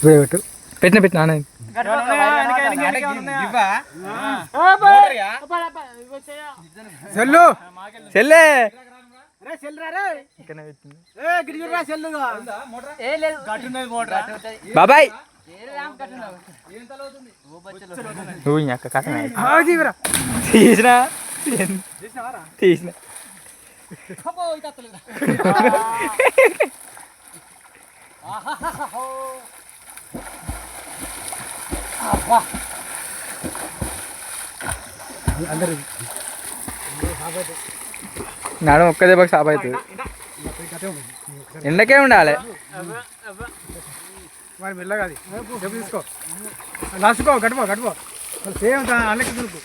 పెట్టు పెట్టిన సెల్లు సెల్లే బాబాయ్ తీసిన తీసిన నాడు ఒక్క దెబ్బకి సాప్ అవుతుంది ఎండకే ఉండాలి మరి మెల్లగా అది దెబ్బ తీసుకో లాసుకో గడిపో గడిపో సేమ్ అల్లకి దురుకు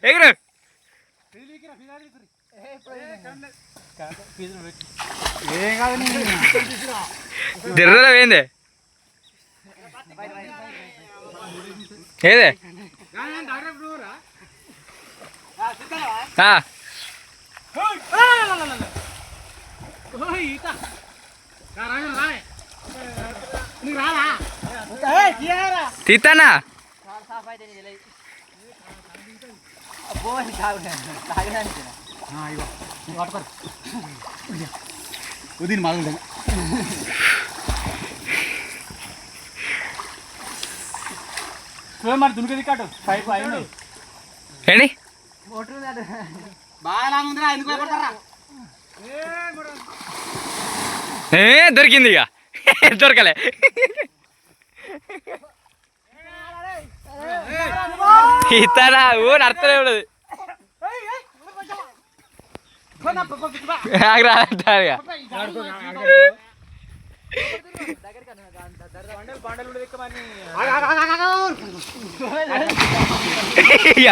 ఎగురు జర్రలో పోయింది ఏదే తీస్తానా మరి దునికది కాటు పైపు అయింది ఏంటి దొరికింది ఇక దొరకలే ఇస్తానా ఓ అర్థలే ఉండదు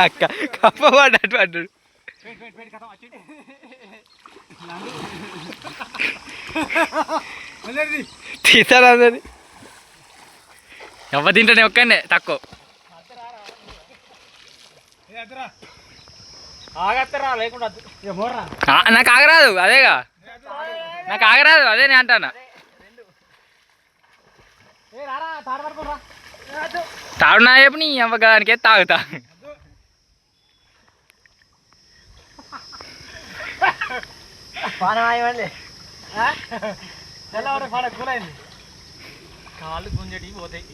అక్క కప్ప పడ్డట్టు అడ్డు తీసారా అందరి ఎవ్వ తింటానే ఒక్కనే తక్కువ నాకు ఆగరాదు అదేగా నాకు ఆగరాదు అదే నేను అంటానా తాడు నా చెప్పు నీ అవ్వగానికే తాగుతా కాళ్ళు గుంజటి పోతాయి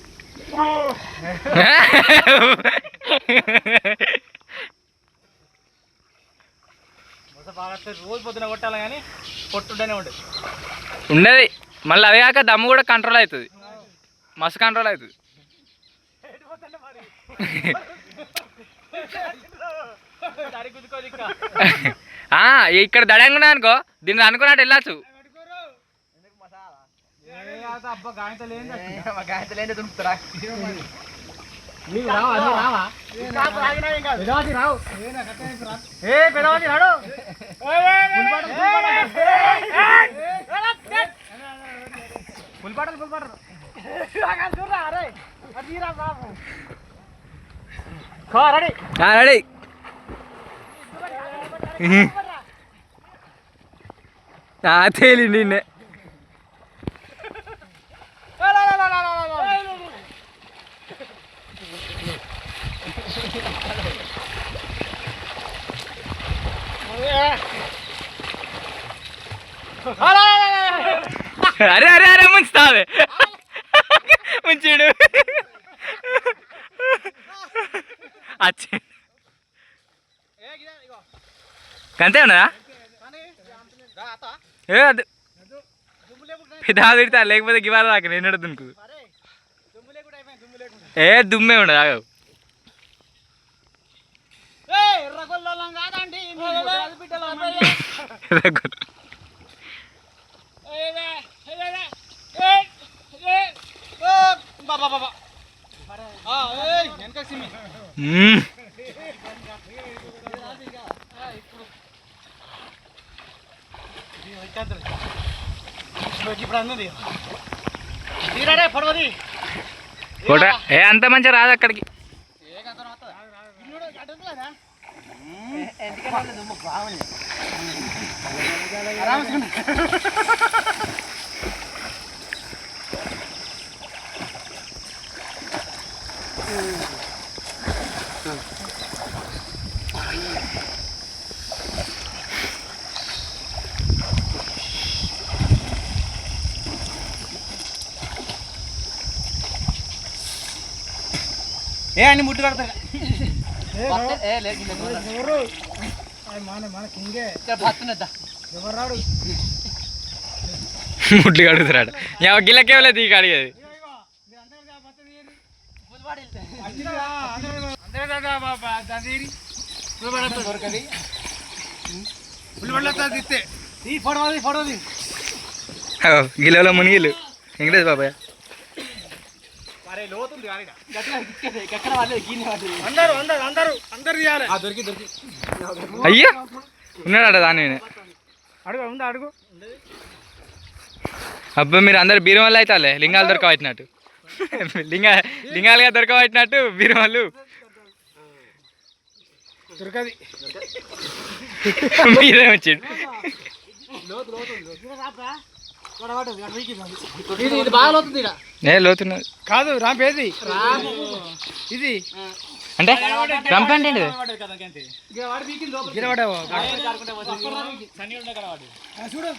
రోజు పొద్దున కొట్టాలి కానీ పొట్టుంటేనే ఉండదు ఉండదు మళ్ళీ అదే కాక దమ్ము కూడా కంట్రోల్ అవుతుంది మస్తు కంట్రోల్ అవుతుంది ఇక్కడ దడంగా అనుకో దీన్ని అనుకున్నట్టు వెళ్ళచ్చు రెడీ తేలిండి నిన్నే అరే అరే అరే ముంచుతావే ముంచిడు అంతే ఉన్నదా ఏ అది పెద్ద తిడతా లేకపోతే గివాల దాకా నేను దునుకు ఏ దుమ్మే ఉండదు ఆగవు ఏ అంత మంచిగా రాదు అక్కడికి ఏ అన్ని ముట్టు కడతాయి ఎవరు మన కింగే ఎవరు రాడు ముట్లు కడుగుతాడు గిల్లకేవలే తీగ అడిగేది గిలలో మునిగిలు వెంకటేష్ బాబాయ్ అయ్యా ఉన్నాడట దాని అడుగు ఉందా అడుగు అబ్బా మీరు అందరు బీరం వల్ల అవుతాలే లింగాలు దొరకబట్టినట్టు లింగాలుగా దొరకబట్టినట్టు బీరం వాళ్ళు దొరకది మీరే వచ్చిండు ఏ లోతున్నది కాదు రాంపేది ఇది అంటే రంపండి గిరవడవా చూడు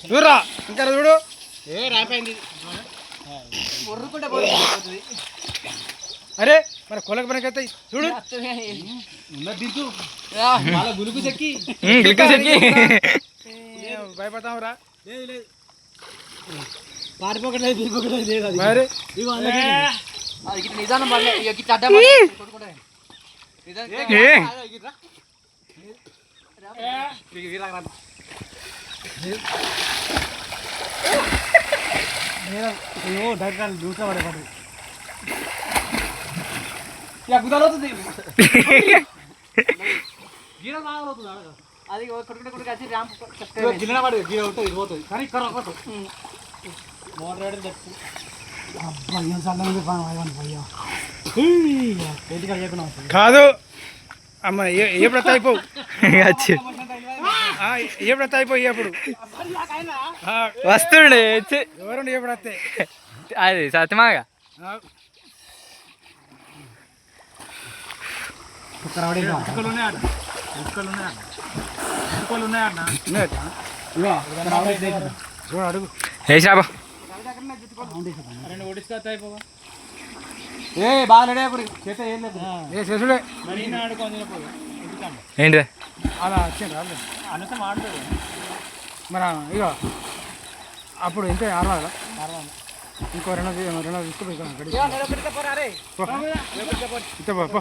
చూడరా ఇంకా చూడు అరే మరి కొలకు పనికి వస్తాయి చూడు గులుకు చెక్కి భయపడతాం రా పారిపోకలేదు లేదు మరి నిదానం డైరెక్ట్ దూసరా పడేవాడు గుదాలవుతుంది గీర బాగా అది కొట్టుకుంటే వచ్చి ర్యాంప్ గిన్నె పడదు గీర ఉంటుంది ఇది పోతుంది కానీ ఇక్కడ మోటార్ తప్పు కాదు అమ్మ ఎప్పుడు అయిపోవు ఎప్పుడు అయిపోయి ఎప్పుడు వస్తుండే ఎవరు ఎప్పుడు వస్తాయి అది సత్యమాగా చూడు అడుగు వేసాబా ఏ బాగా చేత ఏం లేదు ఏ చేసుడే ఏంటిది అలా వచ్చింది రాదు అనసం ఆడుతుంది మన ఇక అప్పుడు ఎంత ఆరవాలా ఇంకో రెండు తీసుకుపోయి పోరా రే పో